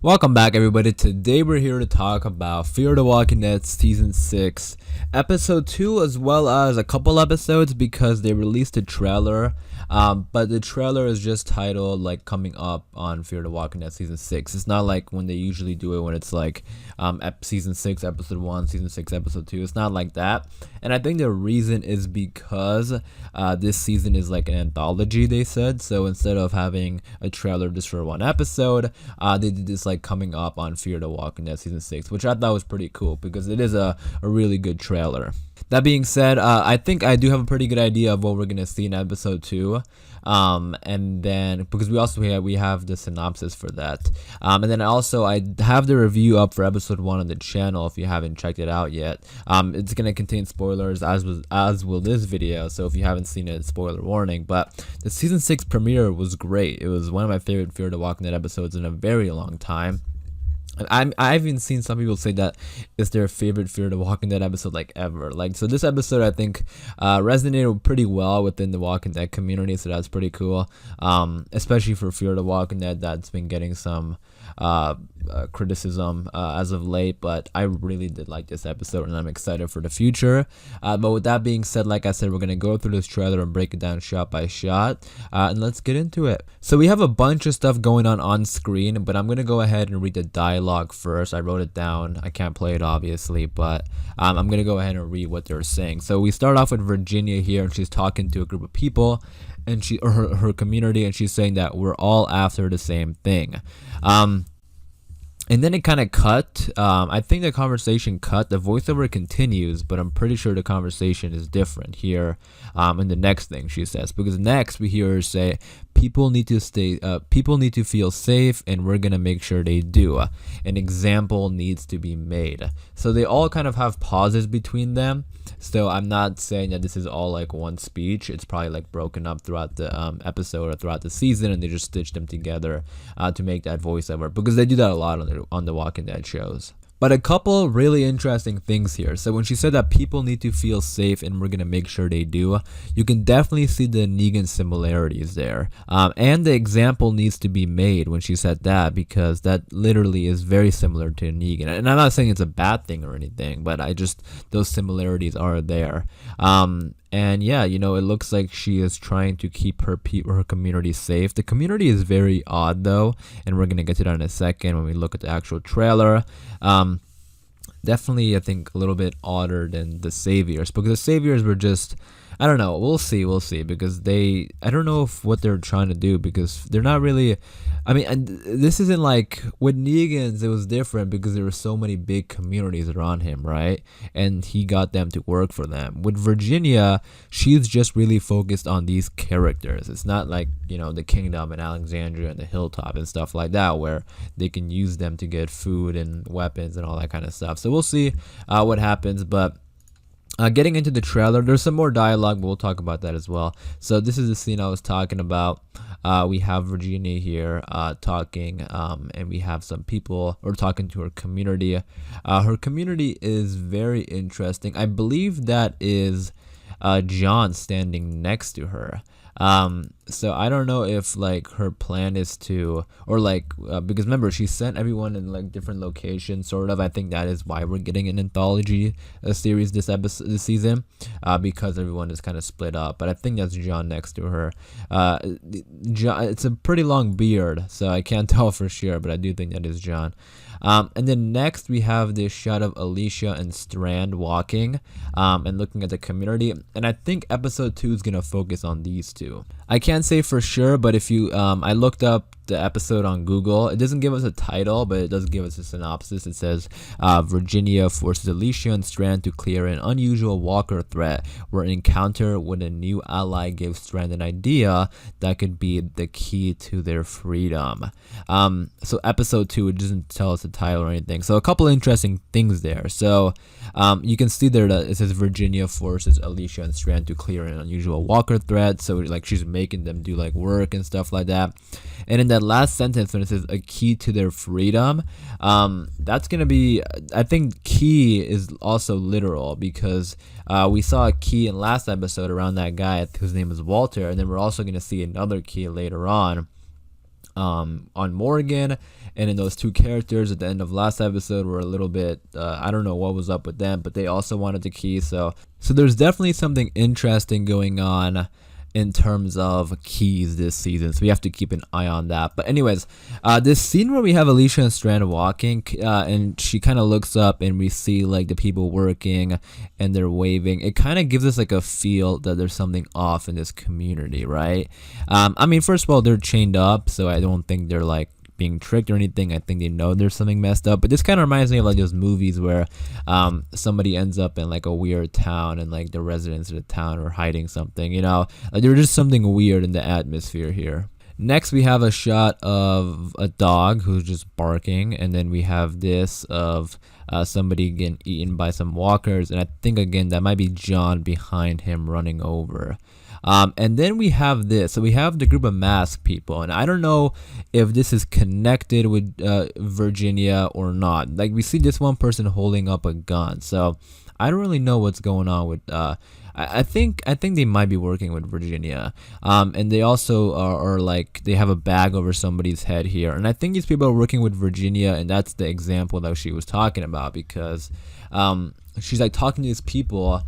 Welcome back, everybody. Today we're here to talk about Fear the Walking Dead Season 6, Episode 2, as well as a couple episodes because they released a trailer. But the trailer is just titled like coming up on Fear the Walking Dead Season 6. It's not like when they usually do it when it's like Season 6, Episode 1, Season 6, Episode 2. It's not like that. And I think the reason is because this season is like an anthology, they said. So instead of having a trailer just for one episode, they did this like coming up on Fear the Walking Dead Season 6, which I thought was pretty cool because it is a really good trailer. That being said, I think I do have a pretty good idea of what we're gonna see in episode 2, and then because we have the synopsis for that, and then also I have the review up for episode 1 on the channel if you haven't checked it out yet. It's gonna contain spoilers as will this video, so if you haven't seen it, spoiler warning. But the season 6 premiere was great. It was one of my favorite Fear the Walking Dead episodes in a very long time. I've even seen some people say that it's their favorite Fear the Walking Dead episode like ever. Like, so this episode I think resonated pretty well within the Walking Dead community, so that's pretty cool. Especially for Fear the Walking Dead, that's been getting some criticism as of late, but I really did like this episode and I'm excited for the future. But with that being said, like I said, we're gonna go through this trailer and break it down shot by shot, and let's get into it. So we have a bunch of stuff going on screen, but I'm gonna go ahead and read the dialogue first. I wrote it down. I can't play it obviously, but I'm gonna go ahead and read what they're saying. So we start off with Virginia here, and she's talking to a group of people, and her community, and she's saying that we're all after the same thing. And then it kind of cut. I think the conversation cut. The voiceover continues, but I'm pretty sure the conversation is different here in the next thing she says. Because next we hear her say, people need to feel safe, and we're gonna make sure they do. An example needs to be made. So they all kind of have pauses between them. So I'm not saying that this is all like one speech. It's probably like broken up throughout the episode or throughout the season, and they just stitch them together to make that voiceover, because they do that a lot on the Walking Dead shows. But a couple really interesting things here. So when she said that people need to feel safe and we're going to make sure they do, you can definitely see the Negan similarities there. And the example needs to be made when she said that, because that literally is very similar to Negan. And I'm not saying it's a bad thing or anything, but those similarities are there. And yeah, you know, it looks like she is trying to keep her community safe. The community is very odd though, and we're gonna get to that in a second when we look at the actual trailer. Definitely, I think a little bit odder than the Saviors, because the Saviors were just, I don't know. We'll see, because I don't know if what they're trying to do, because they're not really. I mean, and this isn't like with Negan's. It was different because there were so many big communities around him, right? And he got them to work for them. With Virginia, she's just really focused on these characters. It's not like, you know, the Kingdom and Alexandria and the Hilltop and stuff like that, where they can use them to get food and weapons and all that kind of stuff. So we'll see what happens, but. Getting into the trailer, there's some more dialogue, but we'll talk about that as well. So this is the scene I was talking about. We have Virginia here talking, and we have some people or talking to her community. Her community is very interesting. I believe that is John standing next to her. So I don't know if like her plan is to, or like because remember she sent everyone in like different locations sort of. I think that is why we're getting an anthology series this season, because everyone is kind of split up. But I think that's John next to her. John, it's a pretty long beard, so I can't tell for sure, but I do think that is John. And then next we have this shot of Alicia and Strand walking and looking at the community, and I think episode 2 is gonna focus on these two. I can't say for sure, but if you I looked up the episode on Google. It doesn't give us a title, but it does give us a synopsis. It says Virginia forces Alicia and Strand to clear an unusual walker threat, where an encounter with a new ally gives Strand an idea that could be the key to their freedom. So episode 2, it doesn't tell us the title or anything. So a couple interesting things there. So you can see there that it says Virginia forces Alicia and Strand to clear an unusual walker threat. So like she's making them do like work and stuff like that. And in that last sentence when it says a key to their freedom, that's gonna be, I think key is also literal, because we saw a key in last episode around that guy whose name is Walter, and then we're also gonna see another key later on. on Morgan, and then those two characters at the end of last episode were a little bit I don't know what was up with them, but they also wanted the key. So there's definitely something interesting going on in terms of keys this season, so we have to keep an eye on that. But anyways, this scene where we have Alicia Strand walking, and she kind of looks up and we see like the people working and they're waving, it kind of gives us like a feel that there's something off in this community, right? I mean, first of all, they're chained up, so I don't think they're like being tricked or anything. I think they know there's something messed up, but this kind of reminds me of like those movies where somebody ends up in like a weird town and like the residents of the town are hiding something, you know, like there's just something weird in the atmosphere here. Next, we have a shot of a dog who's just barking, and then we have this of somebody getting eaten by some walkers, and I think again that might be John behind him running over. And then we have this. So we have the group of masked people, and I don't know if this is connected with Virginia or not. Like we see this one person holding up a gun, so I don't really know what's going on with. I think they might be working with Virginia. And they also are like they have a bag over somebody's head here, and I think these people are working with Virginia, and that's the example that she was talking about, because she's like talking to these people.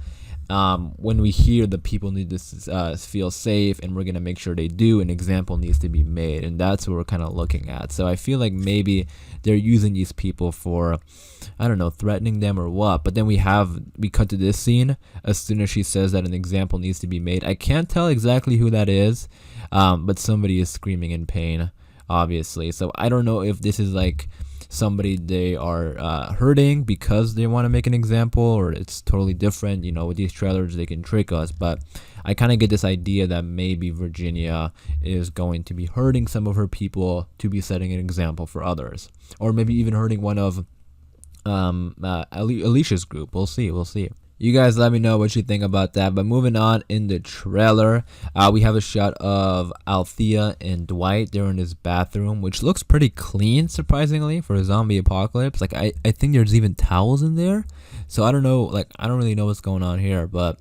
When we hear the people need to feel safe, and we're gonna make sure they do, an example needs to be made, and that's what we're kind of looking at. So I feel like maybe they're using these people for, I don't know, threatening them or what. But then we cut to this scene as soon as she says that an example needs to be made. I can't tell exactly who that is, but somebody is screaming in pain, obviously. So I don't know if this is like somebody they are hurting because they want to make an example, or it's totally different. You know, with these trailers they can trick us, but I kind of get this idea that maybe Virginia is going to be hurting some of her people to be setting an example for others, or maybe even hurting one of Alicia's group. We'll see. You guys let me know what you think about that. But moving on, in the trailer, we have a shot of Althea and Dwight. They're in this bathroom, which looks pretty clean, surprisingly, for a zombie apocalypse. Like, I think there's even towels in there. So I don't know, like, I don't really know what's going on here, but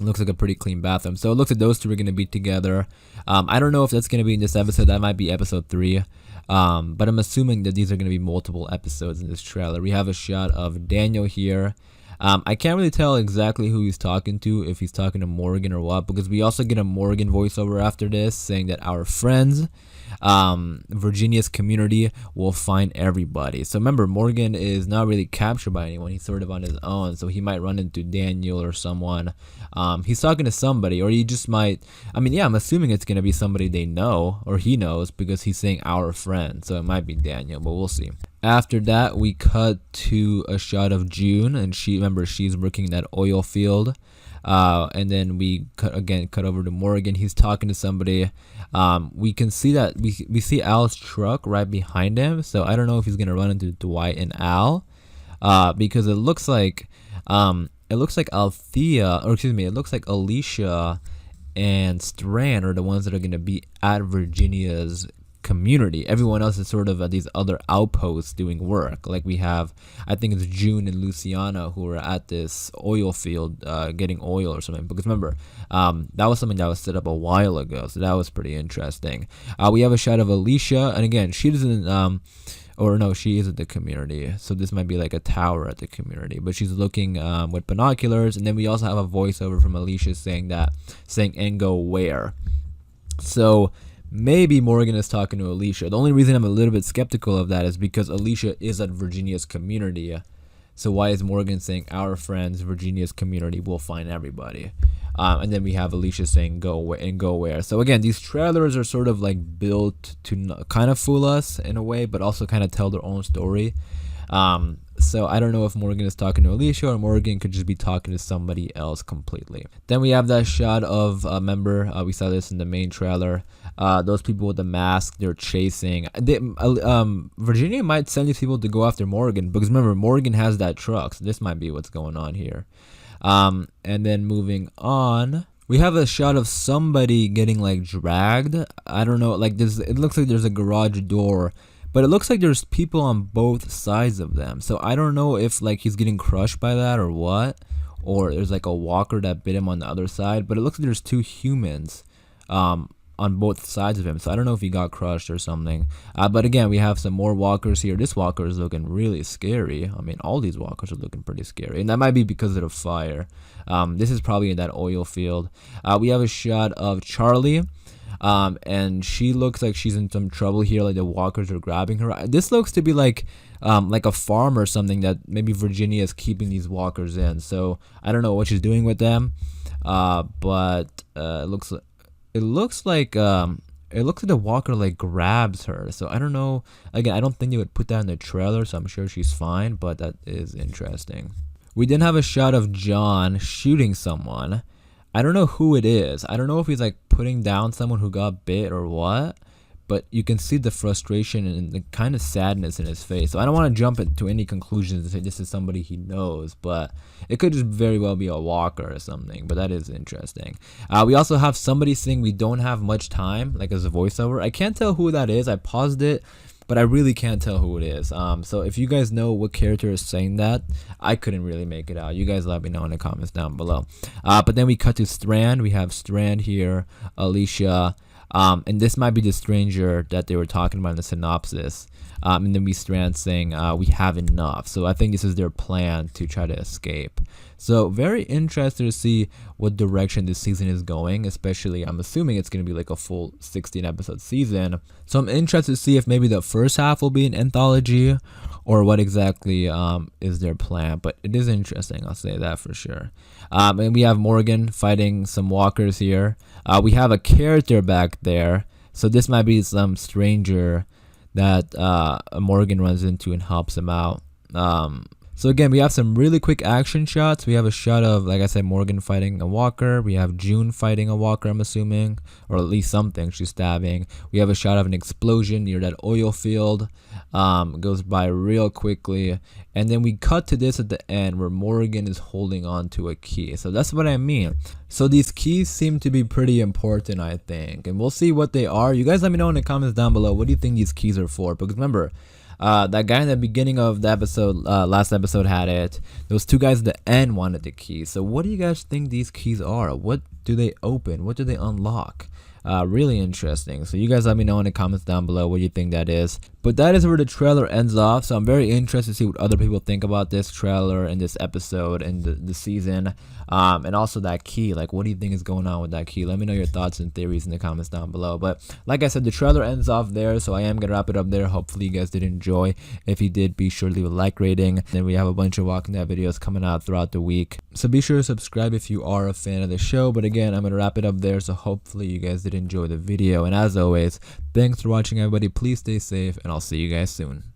it looks like a pretty clean bathroom. So it looks like those two are going to be together. I don't know if that's going to be in this episode. That might be episode 3. But I'm assuming that these are going to be multiple episodes in this trailer. We have a shot of Daniel here. I can't really tell exactly who he's talking to, if he's talking to Morgan or what, because we also get a Morgan voiceover after this saying that our friends, Virginia's community, will find everybody. So remember, Morgan is not really captured by anyone. He's sort of on his own, so he might run into Daniel or someone. He's talking to somebody, or he just might, I mean, yeah, I'm assuming it's going to be somebody they know, or he knows, because he's saying our friend, so it might be Daniel, but we'll see. After that, we cut to a shot of June, and she's working that oil field. And then we cut over to Morgan. He's talking to somebody. We can see that we see Al's truck right behind him. So I don't know if he's gonna run into Dwight and Al, because it looks like Althea, or excuse me, it looks like Alicia and Strand are the ones that are gonna be at Virginia's community. Everyone else is sort of at these other outposts doing work. Like we have, I think it's June and Luciana who are at this oil field getting oil or something, because remember, that was something that was set up a while ago, so that was pretty interesting. We have a shot of Alicia, and again, she doesn't or no, she is at the community, so this might be like a tower at the community, but she's looking with binoculars. And then we also have a voiceover from Alicia saying and go where. So maybe Morgan is talking to Alicia. The only reason I'm a little bit skeptical of that is because Alicia is at Virginia's community. So why is Morgan saying our friends, Virginia's community, will find everybody? And then we have Alicia saying go where. So again, these trailers are sort of like built to kind of fool us in a way, but also kind of tell their own story. So I don't know if Morgan is talking to Alicia, or Morgan could just be talking to somebody else completely. Then we have that shot of we saw this in the main trailer. Those people with the mask, they're chasing. Virginia might send these people to go after Morgan, because remember, Morgan has that truck. So this might be what's going on here. And then moving on, we have a shot of somebody getting like dragged. I don't know, like it looks like there's a garage door, but it looks like there's people on both sides of them. So I don't know if like he's getting crushed by that or what, or there's like a walker that bit him on the other side. But it looks like there's two humans on on both sides of him, so I don't know if he got crushed or something. But again, we have some more walkers here. This walker is looking really scary. I mean, all these walkers are looking pretty scary, and that might be because of the fire. This is probably in that oil field. We have a shot of Charlie. And she looks like she's in some trouble here, like the walkers are grabbing her. This looks to be like a farm or something that maybe Virginia is keeping these walkers in. So I don't know what she's doing with them, but it looks like the walker like grabs her. So I don't know. Again, I don't think they would put that in the trailer, so I'm sure she's fine. But that is interesting. We then have a shot of John shooting someone. I don't know who it is. I don't know if he's like putting down someone who got bit or what, but you can see the frustration and the kind of sadness in his face. So I don't want to jump into any conclusions and say this is somebody he knows, but it could just very well be a walker or something. But that is interesting. We also have somebody saying we don't have much time, like as a voiceover. I can't tell who that is. I paused it, but I really can't tell who it is. So if you guys know what character is saying that, I couldn't really make it out. You guys let me know in the comments down below. But then we cut to Strand. We have Strand here, Alicia, and this might be the stranger that they were talking about in the synopsis. And then we Strand saying we have enough. So I think this is their plan to try to escape. So very interested to see what direction this season is going, especially I'm assuming it's going to be like a full 16 episode season. So I'm interested to see if maybe the first half will be an anthology or what exactly is their plan. But it is interesting, I'll say that for sure. And we have Morgan fighting some walkers here. We have a character back there. So this might be some stranger that Morgan runs into and helps him out. So again, we have some really quick action shots. We have a shot of, like I said, Morgan fighting a walker. We have June fighting a walker, I'm assuming, or at least something. She's stabbing. We have a shot of an explosion near that oil field. Goes by real quickly. And then we cut to this at the end where Morgan is holding on to a key. So that's what I mean. So these keys seem to be pretty important, I think. And we'll see what they are. You guys let me know in the comments down below. What do you think these keys are for? Because remember, that guy in the beginning of the episode, last episode had it. Those two guys at the end wanted the keys. So what do you guys think these keys are? What do they open? What do they unlock? Really interesting. So you guys let me know in the comments down below what you think that is. But that is where the trailer ends off. So I'm very interested to see what other people think about this trailer and this episode and the season. And also that key. Like, what do you think is going on with that key? Let me know your thoughts and theories in the comments down below. But like I said, the trailer ends off there. So I am going to wrap it up there. Hopefully you guys did enjoy. If you did, be sure to leave a like rating. Then we have a bunch of Walking Dead videos coming out throughout the week. So be sure to subscribe if you are a fan of the show. But again, I'm going to wrap it up there. So hopefully you guys did enjoy the video. And as always, thanks for watching, everybody. Please stay safe, and I'll see you guys soon.